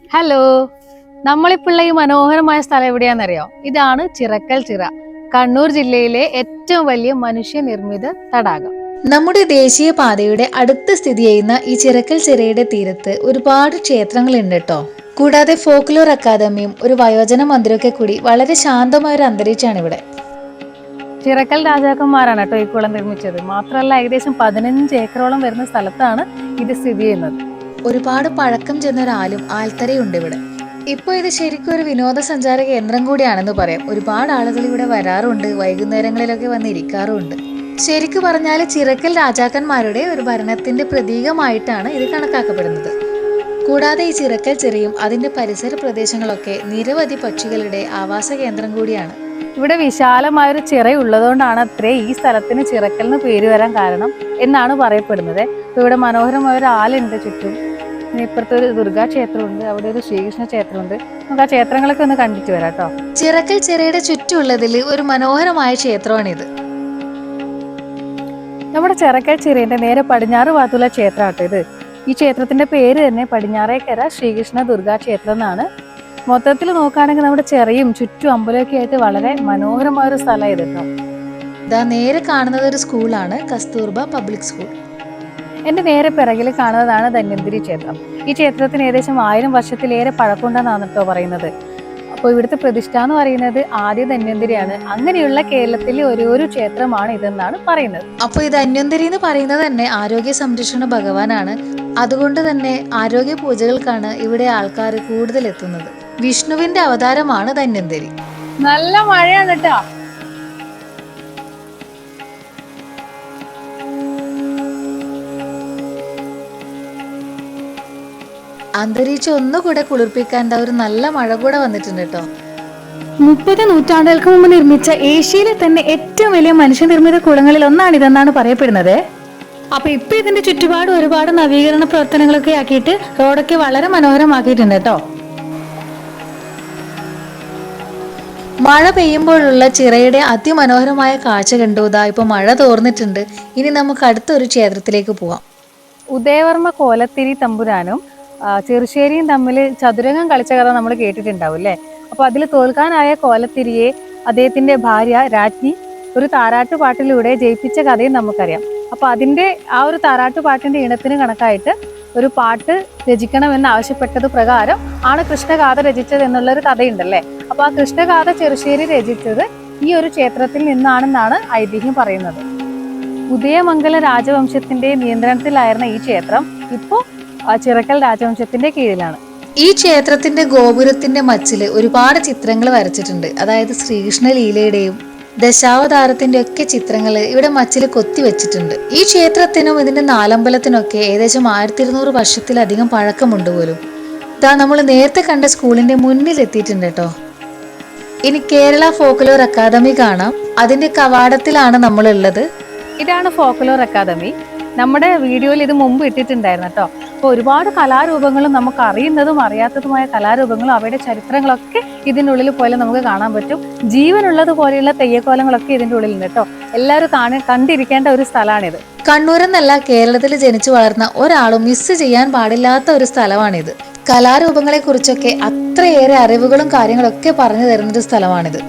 Hello, നമ്മളിപ്പോൾ ഈ മനോഹരമായ സ്ഥലം എവിടെയാണെന്നറിയോ? ഇതാണ് ചിറക്കൽ ചിറ, കണ്ണൂർ ജില്ലയിലെ ഏറ്റവും വലിയ മനുഷ്യനിർമ്മിത തടാകം. നമ്മുടെ ദേശീയപാതയുടെ അടുത്ത് സ്ഥിതി ചെയ്യുന്ന ഈ ചിറക്കൽ ചിറയുടെ തീരത്ത് ഒരുപാട് ക്ഷേത്രങ്ങളുണ്ട് കേട്ടോ. കൂടാതെ ഫോക്ലോർ അക്കാദമിയും ഒരു വയോജന മന്ദിരമൊക്കെ കൂടി വളരെ ശാന്തമായ ഒരു അന്തരീക്ഷമാണ് ഇവിടെ. ചിറക്കൽ രാജാക്കന്മാരാണ് കേട്ടോ ഈ കുളം നിർമ്മിച്ചത്. മാത്രമല്ല, ഏകദേശം 15 ഏക്കറോളം വരുന്ന സ്ഥലത്താണ് ഇത് സ്ഥിതി ചെയ്യുന്നത്. ഒരുപാട് പഴക്കം ചെന്ന ഒരു ആൽത്തറയും ഉണ്ട് ഇവിടെ. ഇപ്പോൾ ഇത് ശരിക്കും ഒരു വിനോദസഞ്ചാര കേന്ദ്രം കൂടിയാണെന്ന് പറയാം. ഒരുപാട് ആളുകൾ ഇവിടെ വരാറുണ്ട്, വൈകുന്നേരങ്ങളിലൊക്കെ വന്ന് ഇരിക്കാറുമുണ്ട്. ശരിക്കു പറഞ്ഞാൽ ചിറക്കൽ രാജാക്കന്മാരുടെ ഒരു ഭരണത്തിന്റെ പ്രതീകമായിട്ടാണ് ഇത് കണക്കാക്കപ്പെടുന്നത്. കൂടാതെ ഈ ചിറക്കൽ ചിറയും അതിന്റെ പരിസര പ്രദേശങ്ങളൊക്കെ നിരവധി പക്ഷികളുടെ ആവാസ കേന്ദ്രം കൂടിയാണ്. ഇവിടെ വിശാലമായൊരു ചിറ ഉള്ളതുകൊണ്ടാണ് അത്രേ ഈ സ്ഥലത്തിന് ചിറക്കൽ എന്ന് പേര് വരാൻ കാരണം എന്നാണ് പറയപ്പെടുന്നത്. ഇവിടെ മനോഹരമായ ഒരു ആലുണ്ട് ചുറ്റും. ഇപ്പുറത്ത് ഒരു ദുർഗാ ക്ഷേത്രമുണ്ട്, അവിടെ ഒരു ശ്രീകൃഷ്ണ ക്ഷേത്രമുണ്ട്. നമുക്ക് ആ ക്ഷേത്രങ്ങളൊക്കെ ഒന്ന് കണ്ടിട്ട് വരാം കേട്ടോ. ചിറക്കൽ ചിറയുടെ ചുറ്റുമുള്ളതിൽ ഒരു മനോഹരമായ ക്ഷേത്രമാണിത്. നമ്മുടെ ചിറക്കൽ ചിറയുടെ നേരെ പടിഞ്ഞാറ് ഭാഗത്തുള്ള ക്ഷേത്രമാട്ടോ ഇത്. ഈ ക്ഷേത്രത്തിന്റെ പേര് തന്നെ പടിഞ്ഞാറേക്കര ശ്രീകൃഷ്ണ ദുർഗാ ക്ഷേത്രം എന്നാണ്. മൊത്തത്തിൽ നോക്കുകയാണെങ്കിൽ നമ്മുടെ ചെറിയും ചുറ്റും അമ്പലമൊക്കെ ആയിട്ട് വളരെ മനോഹരമായ ഒരു സ്ഥലം ഇത് കേട്ടോ. ഇതാ നേരെ കാണുന്നത് ഒരു സ്കൂളാണ്, കസ്തൂർബ പബ്ലിക് സ്കൂൾ. എന്റെ നേരെ പിറകിൽ കാണുന്നതാണ് ധന്വന്തരി ക്ഷേത്രം. ഈ ക്ഷേത്രത്തിന് ഏകദേശം 1000 വർഷത്തിലേറെ പഴക്കമുണ്ടെന്നാണ് കേട്ടോ പറയുന്നത്. അപ്പോൾ ഇവിടുത്തെ പ്രതിഷ്ഠ എന്ന് പറയുന്നത് ആദ്യ ധന്വന്തരിയാണ്. അങ്ങനെയുള്ള കേരളത്തിലെ ഒരു ക്ഷേത്രമാണ് ഇതെന്നാണ് പറയുന്നത്. അപ്പോൾ ഈ ധന്വന്തരി എന്ന് പറയുന്നത് തന്നെ ആരോഗ്യ സംരക്ഷണ ഭഗവാനാണ്. അതുകൊണ്ട് തന്നെ ആരോഗ്യ പൂജകൾക്കാണ് ഇവിടെ ആൾക്കാർ കൂടുതൽ എത്തുന്നത്. വിഷ്ണുവിന്റെ അവതാരമാണ് ധന്വന്തരി. നല്ല മഴയാണ് കേട്ടോ. അന്തരീക്ഷം ഒന്നുകൂടെ കുളിർപ്പിക്കാൻ ഒരു നല്ല മഴ കൂടെ വന്നിട്ടുണ്ട് കേട്ടോ. 30 നൂറ്റാണ്ടുകൾക്ക് മുമ്പ് നിർമ്മിച്ച ഏഷ്യയിലെ തന്നെ ഏറ്റവും വലിയ മനുഷ്യനിർമ്മിത കുളങ്ങളിൽ ഒന്നാണിതെന്നാണ് പറയപ്പെടുന്നത്. അപ്പൊ ഇപ്പൊ ഇതിന്റെ ചുറ്റുപാട് ഒരുപാട് നവീകരണ പ്രവർത്തനങ്ങളൊക്കെ ആക്കിയിട്ട് റോഡൊക്കെ വളരെ മനോഹരമാക്കിയിട്ടുണ്ട് കേട്ടോ. മഴ പെയ്യുമ്പോഴുള്ള ചിറയുടെ അതിമനോഹരമായ കാഴ്ച കണ്ടുതാ ഇപ്പൊ മഴ തോർന്നിട്ടുണ്ട്. ഇനി നമുക്ക് അടുത്തൊരു ക്ഷേത്രത്തിലേക്ക് പോവാം. ഉദയവർമ്മ കോലത്തിരി തമ്പുരാനും ചെറുശ്ശേരിയും തമ്മിൽ ചതുരംഗം കളിച്ച കഥ നമ്മൾ കേട്ടിട്ടുണ്ടാവും അല്ലേ? അപ്പൊ അതിൽ തോൽക്കാനായ കോലത്തിരിയെ അദ്ദേഹത്തിന്റെ ഭാര്യ രാജ്ഞി ഒരു താരാട്ടുപാട്ടിലൂടെ ജയിപ്പിച്ച കഥയും നമുക്കറിയാം. അപ്പൊ അതിന്റെ ആ ഒരു താരാട്ടുപാട്ടിന്റെ ഇണത്തിന് കണക്കായിട്ട് ഒരു പാട്ട് രചിക്കണമെന്ന് ആവശ്യപ്പെട്ടത് പ്രകാരം ആണ് കൃഷ്ണഗാഥ രചിച്ചത് എന്നുള്ളൊരു കഥയുണ്ടല്ലേ. അപ്പൊ ആ കൃഷ്ണഗാഥ ചെറുശ്ശേരി രചിച്ചത് ഈ ഒരു ക്ഷേത്രത്തിൽ നിന്നാണെന്നാണ് ഐതിഹ്യം പറയുന്നത്. ഉദയമംഗല രാജവംശത്തിന്റെ നിയന്ത്രണത്തിലായിരുന്ന ഈ ക്ഷേത്രം ഇപ്പോൾ ചിറക്കൽ രാജവംശത്തിന്റെ കീഴിലാണ്. ഈ ക്ഷേത്രത്തിന്റെ ഗോപുരത്തിന്റെ മച്ചില് ഒരുപാട് ചിത്രങ്ങൾ വരച്ചിട്ടുണ്ട്. അതായത് ശ്രീകൃഷ്ണ ലീലയുടെയും ദശാവതാരത്തിന്റെ ഒക്കെ ചിത്രങ്ങൾ ഇവിടെ മച്ചില് കൊത്തി വെച്ചിട്ടുണ്ട്. ഈ ക്ഷേത്രത്തിനും ഇതിന്റെ നാലമ്പലത്തിനൊക്കെ ഏകദേശം 1200 വർഷത്തിലധികം പഴക്കമുണ്ട് പോലും. ഇതാ നമ്മൾ നേരത്തെ കണ്ട സ്കൂളിന്റെ മുന്നിൽ എത്തിയിട്ടുണ്ട് കേട്ടോ. ഇനി കേരള ഫോക്ലോർ അക്കാദമി കാണാം. അതിന്റെ കവാടത്തിലാണ് നമ്മൾ ഉള്ളത്. ഇതാണ് ഫോക്ലോർ അക്കാദമി. നമ്മുടെ വീഡിയോയിൽ ഇത് മുമ്പ് ഇട്ടിട്ടുണ്ടായിരുന്നു കേട്ടോ. അപ്പോൾ ഒരുപാട് കലാരൂപങ്ങളും നമുക്ക് അറിയുന്നതും അറിയാത്തതുമായ കലാരൂപങ്ങളും അവയുടെ ചരിത്രങ്ങളൊക്കെ ഇതിൻ്റെ ഉള്ളിൽ പോലെ നമുക്ക് കാണാൻ പറ്റും. ജീവനുള്ളത് പോലെയുള്ള തെയ്യക്കോലങ്ങളൊക്കെ ഇതിൻ്റെ ഉള്ളിലുണ്ട് കേട്ടോ. എല്ലാവരും കണ്ടിരിക്കേണ്ട ഒരു സ്ഥലമാണിത്. കണ്ണൂരെന്നല്ല, കേരളത്തിൽ ജനിച്ചു വളർന്ന ഒരാളും മിസ് ചെയ്യാൻ പാടില്ലാത്ത ഒരു സ്ഥലമാണിത്. കലാരൂപങ്ങളെ കുറിച്ചൊക്കെ അത്രയേറെ അറിവുകളും കാര്യങ്ങളൊക്കെ പറഞ്ഞു തരുന്നൊരു സ്ഥലമാണിത്.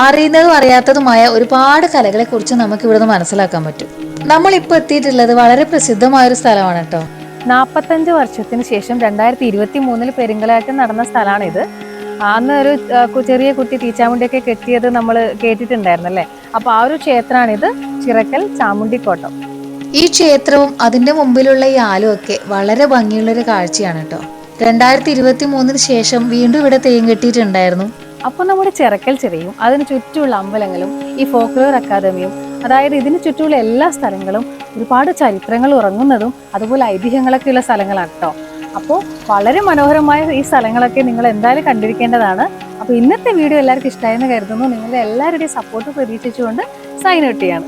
അറിയുന്നതും അറിയാത്തതുമായ ഒരുപാട് കലകളെ കുറിച്ച് നമുക്ക് ഇവിടുന്ന് മനസ്സിലാക്കാൻ പറ്റും. നമ്മളിപ്പോൾ എത്തിയിട്ടുള്ളത് വളരെ പ്രസിദ്ധമായ ഒരു സ്ഥലമാണ് കേട്ടോ. 45 വർഷത്തിന് ശേഷം 2023 പെരുങ്കളാറ്റം നടന്ന സ്ഥലമാണിത്. അന്ന് ഒരു ചെറിയ കുട്ടി തീച്ചാമുണ്ടിയൊക്കെ കെട്ടിയത് നമ്മൾ കേട്ടിട്ടുണ്ടായിരുന്നല്ലേ. അപ്പൊ ആ ഒരു ക്ഷേത്രമാണിത്, ചിറക്കൽ ചാമുണ്ടിക്കോട്ടം. ഈ ക്ഷേത്രവും അതിന്റെ മുമ്പിലുള്ള ഈ ആലും ഒക്കെ വളരെ ഭംഗിയുള്ളൊരു കാഴ്ചയാണ് കേട്ടോ. 2023 ശേഷം വീണ്ടും ഇവിടെ തെയ്യം കെട്ടിയിട്ടുണ്ടായിരുന്നു. അപ്പോൾ നമ്മുടെ ചിറക്കൽ ചിറയും അതിന് ചുറ്റുമുള്ള അമ്പലങ്ങളും ഈ ഫോക്ലോർ അക്കാദമിയും, അതായത് ഇതിന് ചുറ്റുമുള്ള എല്ലാ സ്ഥലങ്ങളും ഒരുപാട് ചരിത്രങ്ങൾ ഉറങ്ങുന്നതും അതുപോലെ ഐതിഹ്യങ്ങളൊക്കെ ഉള്ള സ്ഥലങ്ങളാണ് കേട്ടോ. അപ്പോൾ വളരെ മനോഹരമായ ഈ സ്ഥലങ്ങളൊക്കെ നിങ്ങൾ എന്തായാലും കണ്ടിരിക്കേണ്ടതാണ്. അപ്പോൾ ഇന്നത്തെ വീഡിയോ എല്ലാവർക്കും ഇഷ്ടമായെന്ന് കരുതുന്നു. നിങ്ങളുടെ എല്ലാവരുടെയും സപ്പോർട്ട് പ്രതീക്ഷിച്ചുകൊണ്ട് സൈൻ ഔട്ട് ചെയ്യാണ്.